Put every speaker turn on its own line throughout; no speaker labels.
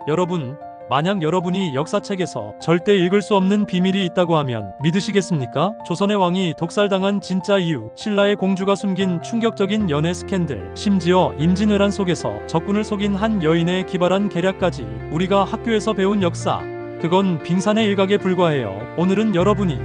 여러분, 만약 여러분이 역사책에서 절대 읽을 수 없는 비밀이 있다고 하면 믿으시겠습니까? 조선의 왕이 독살당한 진짜 이유, 신라의 공주가 숨긴 충격적인 연애 스캔들, 심지어 임진왜란 속에서 적군을 속인 한 여인의 기발한 계략까지 우리가 학교에서 배운 역사, 그건 빙산의 일각에 불과해요. 오늘은 여러분이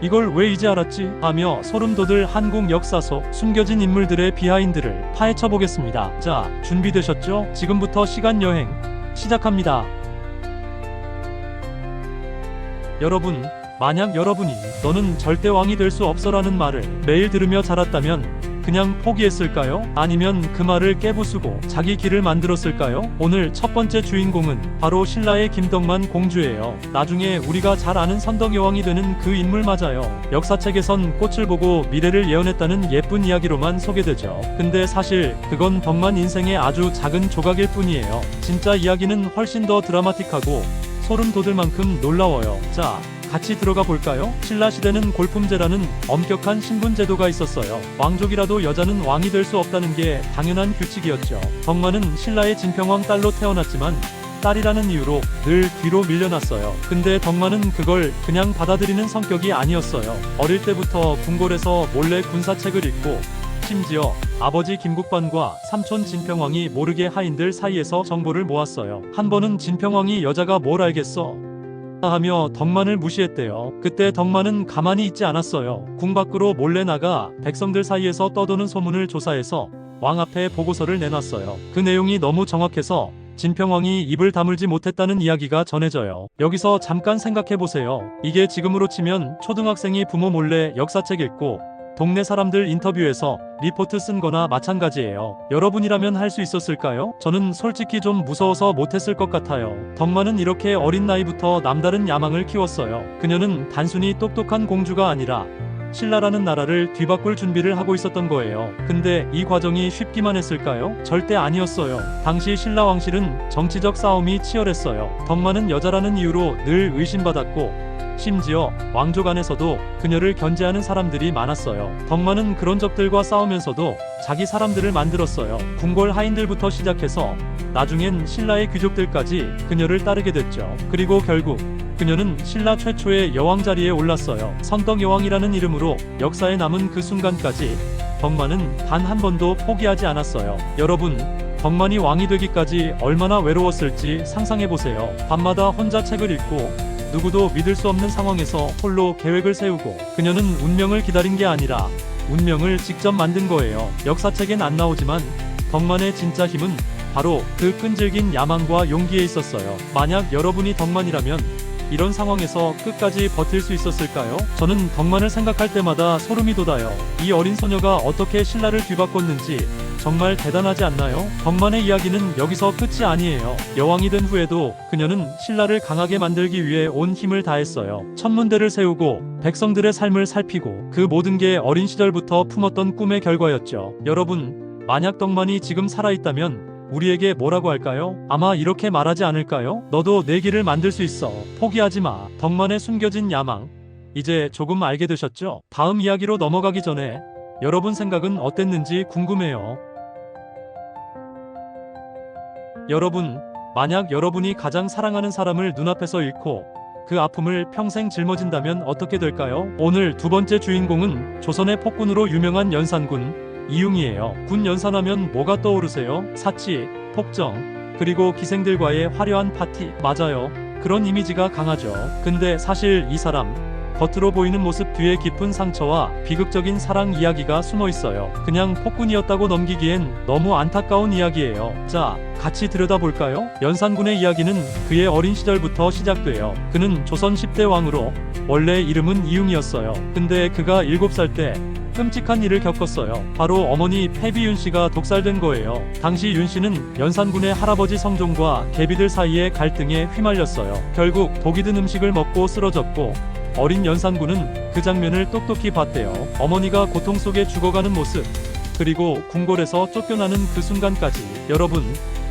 이걸 왜 이제 알았지? 하며 소름 돋을 한국 역사 속 숨겨진 인물들의 비하인드를 파헤쳐 보겠습니다. 자, 준비되셨죠? 지금부터 시간 여행 시작합니다. 여러분, 만약 여러분이 너는 절대 왕이 될 수 없어라는 말을 매일 들으며 자랐다면 그냥 포기했을까요? 아니면 그 말을 깨부수고 자기 길을 만들었을까요? 오늘 첫 번째 주인공은 바로 신라의 김덕만 공주예요. 나중에 우리가 잘 아는 선덕여왕이 되는 그 인물 맞아요. 역사책에선 꽃을 보고 미래를 예언했다는 예쁜 이야기로만 소개되죠. 근데 사실 그건 덕만 인생의 아주 작은 조각일 뿐이에요. 진짜 이야기는 훨씬 더 드라마틱하고 소름 돋을 만큼 놀라워요. 자, 같이 들어가 볼까요? 신라시대는 골품제라는 엄격한 신분제도가 있었어요. 왕족이라도 여자는 왕이 될 수 없다는 게 당연한 규칙이었죠. 덕만은 신라의 진평왕 딸로 태어났지만 딸이라는 이유로 늘 뒤로 밀려났어요. 근데 덕만은 그걸 그냥 받아들이는 성격이 아니었어요. 어릴 때부터 궁궐에서 몰래 군사책을 읽고 심지어 아버지 김국반과 삼촌 진평왕이 모르게 하인들 사이에서 정보를 모았어요. 한 번은 진평왕이 여자가 뭘 알겠어? 하며 덕만을 무시했대요. 그때 덕만은 가만히 있지 않았어요. 궁 밖으로 몰래 나가 백성들 사이에서 떠도는 소문을 조사해서 왕 앞에 보고서를 내놨어요. 그 내용이 너무 정확해서 진평왕이 입을 다물지 못했다는 이야기가 전해져요. 여기서 잠깐 생각해보세요. 이게 지금으로 치면 초등학생이 부모 몰래 역사책 읽고 동네 사람들 인터뷰에서 리포트 쓴 거나 마찬가지예요. 여러분이라면 할 수 있었을까요? 저는 솔직히 좀 무서워서 못했을 것 같아요. 덕만은 이렇게 어린 나이부터 남다른 야망을 키웠어요. 그녀는 단순히 똑똑한 공주가 아니라 신라라는 나라를 뒤바꿀 준비를 하고 있었던 거예요. 근데 이 과정이 쉽기만 했을까요? 절대 아니었어요. 당시 신라 왕실은 정치적 싸움이 치열했어요. 덕만은 여자라는 이유로 늘 의심받았고 심지어 왕족 안에서도 그녀를 견제하는 사람들이 많았어요. 덕만은 그런 적들과 싸우면서도 자기 사람들을 만들었어요. 궁궐 하인들부터 시작해서 나중엔 신라의 귀족들까지 그녀를 따르게 됐죠. 그리고 결국 그녀는 신라 최초의 여왕 자리에 올랐어요. 선덕여왕이라는 이름으로 역사에 남은 그 순간까지 덕만은 단 한 번도 포기하지 않았어요. 여러분, 덕만이 왕이 되기까지 얼마나 외로웠을지 상상해보세요. 밤마다 혼자 책을 읽고 누구도 믿을 수 없는 상황에서 홀로 계획을 세우고 그녀는 운명을 기다린 게 아니라 운명을 직접 만든 거예요. 역사책엔 안 나오지만 덕만의 진짜 힘은 바로 그 끈질긴 야망과 용기에 있었어요. 만약 여러분이 덕만이라면 이런 상황에서 끝까지 버틸 수 있었을까요? 저는 덕만을 생각할 때마다 소름이 돋아요. 이 어린 소녀가 어떻게 신라를 뒤바꿨는지 정말 대단하지 않나요? 덕만의 이야기는 여기서 끝이 아니에요. 여왕이 된 후에도 그녀는 신라를 강하게 만들기 위해 온 힘을 다했어요. 천문대를 세우고 백성들의 삶을 살피고 그 모든 게 어린 시절부터 품었던 꿈의 결과였죠. 여러분, 만약 덕만이 지금 살아있다면 우리에게 뭐라고 할까요? 아마 이렇게 말하지 않을까요? 너도 내 길을 만들 수 있어. 포기하지 마. 덕만의 숨겨진 야망. 이제 조금 알게 되셨죠? 다음 이야기로 넘어가기 전에 여러분 생각은 어땠는지 궁금해요. 여러분, 만약 여러분이 가장 사랑하는 사람을 눈앞에서 잃고 그 아픔을 평생 짊어진다면 어떻게 될까요? 오늘 두 번째 주인공은 조선의 폭군으로 유명한 연산군 이웅이에요. 군 연산하면 뭐가 떠오르세요? 사치, 폭정, 그리고 기생들과의 화려한 파티. 맞아요. 그런 이미지가 강하죠. 근데 사실 이 사람 겉으로 보이는 모습 뒤에 깊은 상처와 비극적인 사랑 이야기가 숨어 있어요. 그냥 폭군이었다고 넘기기엔 너무 안타까운 이야기예요. 자, 같이 들여다볼까요? 연산군의 이야기는 그의 어린 시절부터 시작돼요. 그는 조선 10대 왕으로 원래 이름은 이웅이었어요. 근데 그가 7살 때 끔찍한 일을 겪었어요. 바로 어머니 패비윤 씨가 독살된 거예요. 당시 윤 씨는 연산군의 할아버지 성종과 계비들 사이의 갈등에 휘말렸어요. 결국 독이 든 음식을 먹고 쓰러졌고 어린 연산군은 그 장면을 똑똑히 봤대요. 어머니가 고통 속에 죽어가는 모습, 그리고 궁궐에서 쫓겨나는 그 순간까지. 여러분,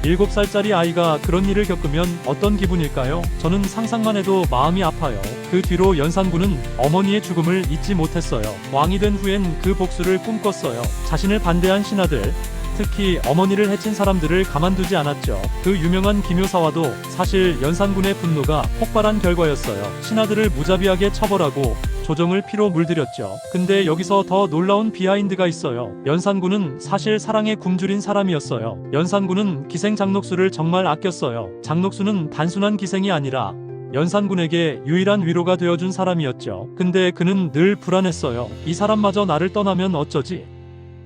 7살짜리 아이가 그런 일을 겪으면 어떤 기분일까요? 저는 상상만 해도 마음이 아파요. 그 뒤로 연산군은 어머니의 죽음을 잊지 못했어요. 왕이 된 후엔 그 복수를 꿈꿨어요. 자신을 반대한 신하들, 특히 어머니를 해친 사람들을 가만두지 않았죠. 그 유명한 기묘사화도 사실 연산군의 분노가 폭발한 결과였어요. 신하들을 무자비하게 처벌하고 조정을 피로 물들였죠. 근데 여기서 더 놀라운 비하인드가 있어요. 연산군은 사실 사랑에 굶주린 사람이었어요. 연산군은 기생 장녹수를 정말 아꼈어요. 장녹수는 단순한 기생이 아니라 연산군에게 유일한 위로가 되어준 사람이었죠. 근데 그는 늘 불안했어요. 이 사람마저 나를 떠나면 어쩌지?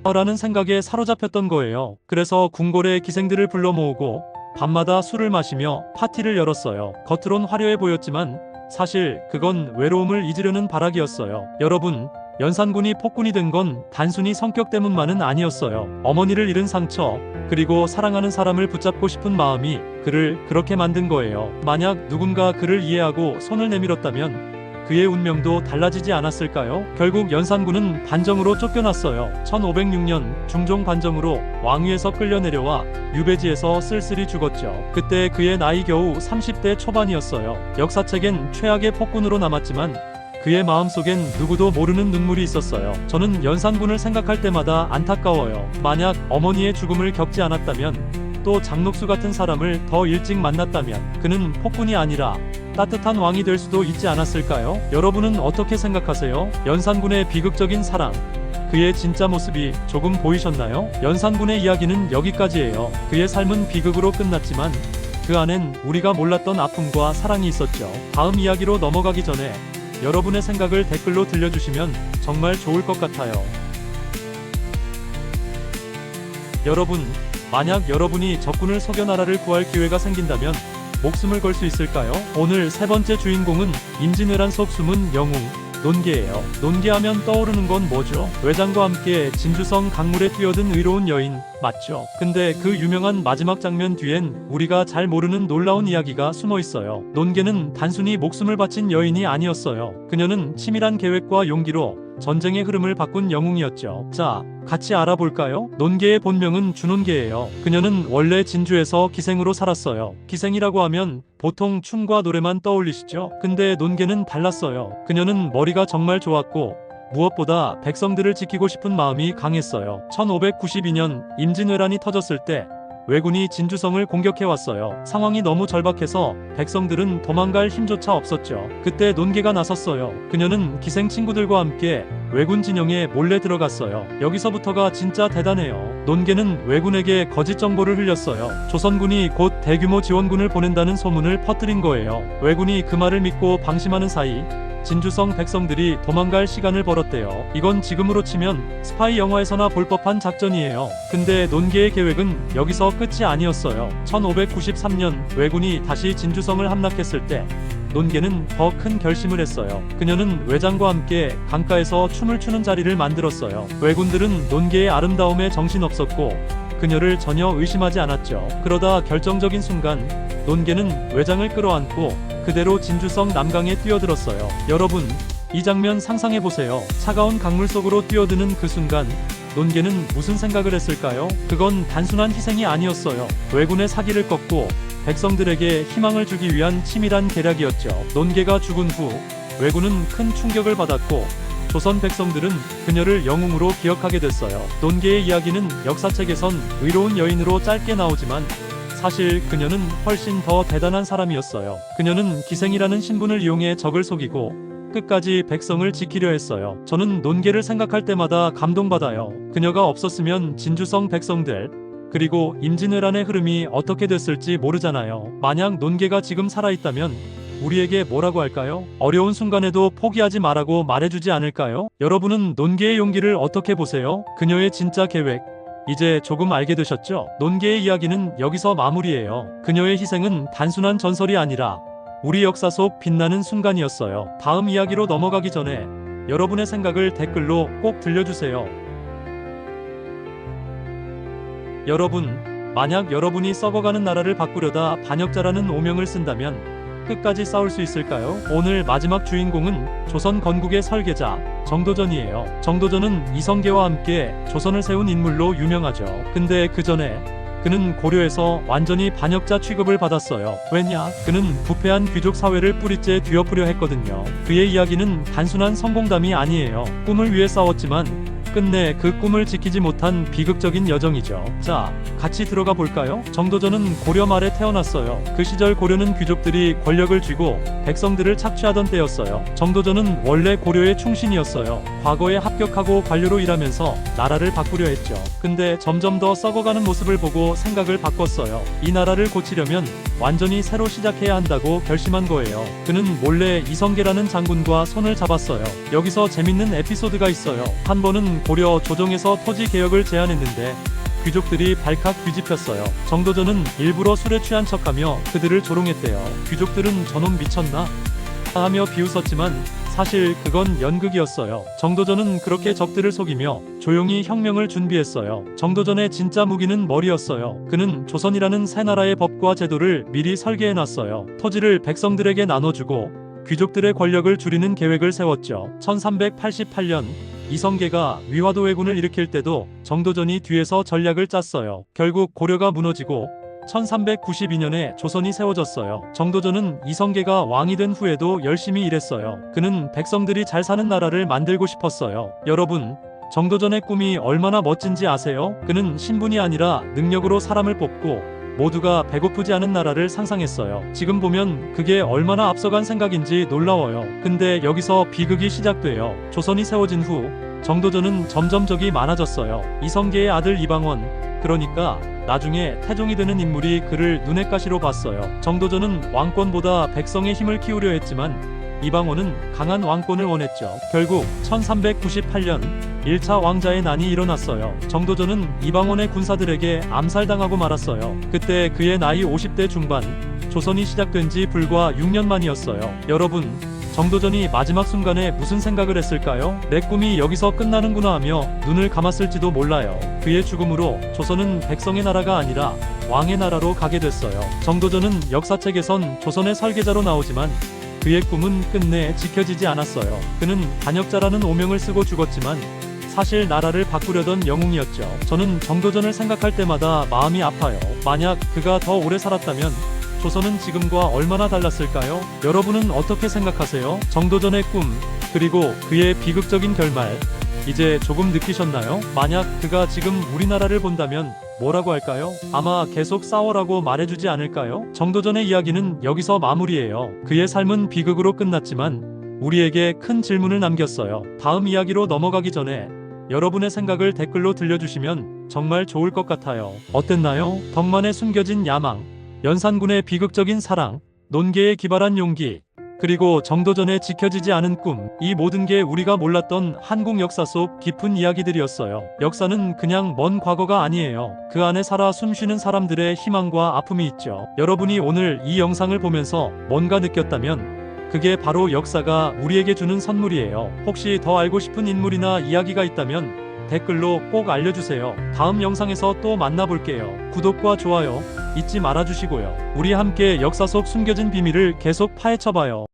라는 생각에 사로잡혔던 거예요. 그래서 궁궐에 기생들을 불러 모으고 밤마다 술을 마시며 파티를 열었어요. 겉으론 화려해 보였지만 사실 그건 외로움을 잊으려는 발악이었어요. 여러분, 연산군이 폭군이 된 건 단순히 성격 때문만은 아니었어요. 어머니를 잃은 상처, 그리고 사랑하는 사람을 붙잡고 싶은 마음이 그를 그렇게 만든 거예요. 만약 누군가 그를 이해하고 손을 내밀었다면 그의 운명도 달라지지 않았을까요? 결국 연산군은 반정으로 쫓겨났어요. 1506년 중종 반정으로 왕위에서 끌려 내려와 유배지에서 쓸쓸히 죽었죠. 그때 그의 나이 겨우 30대 초반이었어요. 역사책엔 최악의 폭군으로 남았지만 그의 마음속엔 누구도 모르는 눈물이 있었어요. 저는 연산군을 생각할 때마다 안타까워요. 만약 어머니의 죽음을 겪지 않았다면, 또 장녹수 같은 사람을 더 일찍 만났다면 그는 폭군이 아니라 따뜻한 왕이 될 수도 있지 않았을까요? 여러분은 어떻게 생각하세요? 연산군의 비극적인 사랑, 그의 진짜 모습이 조금 보이셨나요? 연산군의 이야기는 여기까지예요. 그의 삶은 비극으로 끝났지만 그 안엔 우리가 몰랐던 아픔과 사랑이 있었죠. 다음 이야기로 넘어가기 전에 여러분의 생각을 댓글로 들려주시면 정말 좋을 것 같아요. 여러분, 만약 여러분이 적군을 속여 나라를 구할 기회가 생긴다면 목숨을 걸 수 있을까요? 오늘 세 번째 주인공은 임진왜란 속 숨은 영웅 논개예요. 논개하면 떠오르는 건 뭐죠? 외장과 함께 진주성 강물에 뛰어든 의로운 여인 맞죠? 근데 그 유명한 마지막 장면 뒤엔 우리가 잘 모르는 놀라운 이야기가 숨어 있어요. 논개는 단순히 목숨을 바친 여인이 아니었어요. 그녀는 치밀한 계획과 용기로 전쟁의 흐름을 바꾼 영웅이었죠. 자, 같이 알아볼까요? 논개의 본명은 준논개예요. 그녀는 원래 진주에서 기생으로 살았어요. 기생이라고 하면 보통 춤과 노래만 떠올리시죠? 근데 논개는 달랐어요. 그녀는 머리가 정말 좋았고 무엇보다 백성들을 지키고 싶은 마음이 강했어요. 1592년 임진왜란이 터졌을 때 왜군이 진주성을 공격해왔어요. 상황이 너무 절박해서 백성들은 도망갈 힘조차 없었죠. 그때 논개가 나섰어요. 그녀는 기생 친구들과 함께 왜군 진영에 몰래 들어갔어요. 여기서부터가 진짜 대단해요. 논개는 왜군에게 거짓 정보를 흘렸어요. 조선군이 곧 대규모 지원군을 보낸다는 소문을 퍼뜨린 거예요. 왜군이 그 말을 믿고 방심하는 사이 진주성 백성들이 도망갈 시간을 벌었대요. 이건 지금으로 치면 스파이 영화에서나 볼 법한 작전이에요. 근데 논개의 계획은 여기서 끝이 아니었어요. 1593년 왜군이 다시 진주성을 함락했을 때 논개는 더 큰 결심을 했어요. 그녀는 외장과 함께 강가에서 춤을 추는 자리를 만들었어요. 왜군들은 논개의 아름다움에 정신없었고 그녀를 전혀 의심하지 않았죠. 그러다 결정적인 순간 논개는 외장을 끌어안고 그대로 진주성 남강에 뛰어들었어요. 여러분, 이 장면 상상해보세요. 차가운 강물 속으로 뛰어드는 그 순간 논개는 무슨 생각을 했을까요? 그건 단순한 희생이 아니었어요. 왜군의 사기를 꺾고 백성들에게 희망을 주기 위한 치밀한 계략이었죠. 논개가 죽은 후 왜군은 큰 충격을 받았고 조선 백성들은 그녀를 영웅으로 기억하게 됐어요. 논개의 이야기는 역사책에선 의로운 여인으로 짧게 나오지만 사실 그녀는 훨씬 더 대단한 사람이었어요. 그녀는 기생이라는 신분을 이용해 적을 속이고 끝까지 백성을 지키려 했어요. 저는 논개를 생각할 때마다 감동받아요. 그녀가 없었으면 진주성 백성들, 그리고 임진왜란의 흐름이 어떻게 됐을지 모르잖아요. 만약 논개가 지금 살아있다면 우리에게 뭐라고 할까요? 어려운 순간에도 포기하지 말라고 말해주지 않을까요? 여러분은 논개의 용기를 어떻게 보세요? 그녀의 진짜 계획, 이제 조금 알게 되셨죠? 논개의 이야기는 여기서 마무리예요. 그녀의 희생은 단순한 전설이 아니라 우리 역사 속 빛나는 순간이었어요. 다음 이야기로 넘어가기 전에 여러분의 생각을 댓글로 꼭 들려주세요. 여러분, 만약 여러분이 썩어가는 나라를 바꾸려다 반역자라는 오명을 쓴다면 끝까지 싸울 수 있을까요? 오늘 마지막 주인공은 조선 건국의 설계자 정도전이에요. 정도전은 이성계와 함께 조선을 세운 인물로 유명하죠. 근데 그 전에 그는 고려에서 완전히 반역자 취급을 받았어요. 왜냐? 그는 부패한 귀족 사회를 뿌리째 뒤엎으려 했거든요. 그의 이야기는 단순한 성공담이 아니에요. 꿈을 위해 싸웠지만 끝내 그 꿈을 지키지 못한 비극적인 여정이죠. 자, 같이 들어가 볼까요? 정도전은 고려 말에 태어났어요. 그 시절 고려는 귀족들이 권력을 쥐고 백성들을 착취하던 때였어요. 정도전은 원래 고려의 충신이었어요. 과거에 합격하고 관료로 일하면서 나라를 바꾸려 했죠. 근데 점점 더 썩어가는 모습을 보고 생각을 바꿨어요. 이 나라를 고치려면 완전히 새로 시작해야 한다고 결심한 거예요. 그는 몰래 이성계라는 장군과 손을 잡았어요. 여기서 재밌는 에피소드가 있어요. 한 번은 고려 조정에서 토지 개혁을 제안했는데 귀족들이 발칵 뒤집혔어요. 정도전은 일부러 술에 취한 척하며 그들을 조롱했대요. 귀족들은 저놈 미쳤나? 하며 비웃었지만 사실 그건 연극이었어요. 정도전은 그렇게 적들을 속이며 조용히 혁명을 준비했어요. 정도전의 진짜 무기는 머리였어요. 그는 조선이라는 새 나라의 법과 제도를 미리 설계해놨어요. 토지를 백성들에게 나눠주고 귀족들의 권력을 줄이는 계획을 세웠죠. 1388년 이성계가 위화도 왜군을 일으킬 때도 정도전이 뒤에서 전략을 짰어요. 결국 고려가 무너지고 1392년에 조선이 세워졌어요. 정도전은 이성계가 왕이 된 후에도 열심히 일했어요. 그는 백성들이 잘 사는 나라를 만들고 싶었어요. 여러분, 정도전의 꿈이 얼마나 멋진지 아세요? 그는 신분이 아니라 능력으로 사람을 뽑고 모두가 배고프지 않은 나라를 상상했어요. 지금 보면 그게 얼마나 앞서간 생각인지 놀라워요. 근데 여기서 비극이 시작돼요. 조선이 세워진 후 정도전은 점점 적이 많아졌어요. 이성계의 아들 이방원, 그러니까 나중에 태종이 되는 인물이 그를 눈엣 가시로 봤어요. 정도전은 왕권보다 백성의 힘을 키우려 했지만 이방원은 강한 왕권을 원했죠. 결국 1398년 1차 왕자의 난이 일어났어요. 정도전은 이방원의 군사들에게 암살당하고 말았어요. 그때 그의 나이 50대 중반, 조선이 시작된 지 불과 6년 만이었어요. 여러분, 정도전이 마지막 순간에 무슨 생각을 했을까요? 내 꿈이 여기서 끝나는구나 하며 눈을 감았을지도 몰라요. 그의 죽음으로 조선은 백성의 나라가 아니라 왕의 나라로 가게 됐어요. 정도전은 역사책에선 조선의 설계자로 나오지만 그의 꿈은 끝내 지켜지지 않았어요. 그는 반역자라는 오명을 쓰고 죽었지만 사실 나라를 바꾸려던 영웅이었죠. 저는 정도전을 생각할 때마다 마음이 아파요. 만약 그가 더 오래 살았다면 조선은 지금과 얼마나 달랐을까요? 여러분은 어떻게 생각하세요? 정도전의 꿈, 그리고 그의 비극적인 결말, 이제 조금 느끼셨나요? 만약 그가 지금 우리나라를 본다면 뭐라고 할까요? 아마 계속 싸워라고 말해주지 않을까요? 정도전의 이야기는 여기서 마무리예요. 그의 삶은 비극으로 끝났지만 우리에게 큰 질문을 남겼어요. 다음 이야기로 넘어가기 전에 여러분의 생각을 댓글로 들려주시면 정말 좋을 것 같아요. 어땠나요? 덕만에 숨겨진 야망, 연산군의 비극적인 사랑, 논계에 기발한 용기, 그리고 정도전에 지켜지지 않은 꿈, 이 모든 게 우리가 몰랐던 한국 역사 속 깊은 이야기들이었어요. 역사는 그냥 먼 과거가 아니에요. 그 안에 살아 숨쉬는 사람들의 희망과 아픔이 있죠. 여러분이 오늘 이 영상을 보면서 뭔가 느꼈다면 그게 바로 역사가 우리에게 주는 선물이에요. 혹시 더 알고 싶은 인물이나 이야기가 있다면 댓글로 꼭 알려주세요. 다음 영상에서 또 만나볼게요. 구독과 좋아요 잊지 말아주시고요. 우리 함께 역사 속 숨겨진 비밀을 계속 파헤쳐봐요.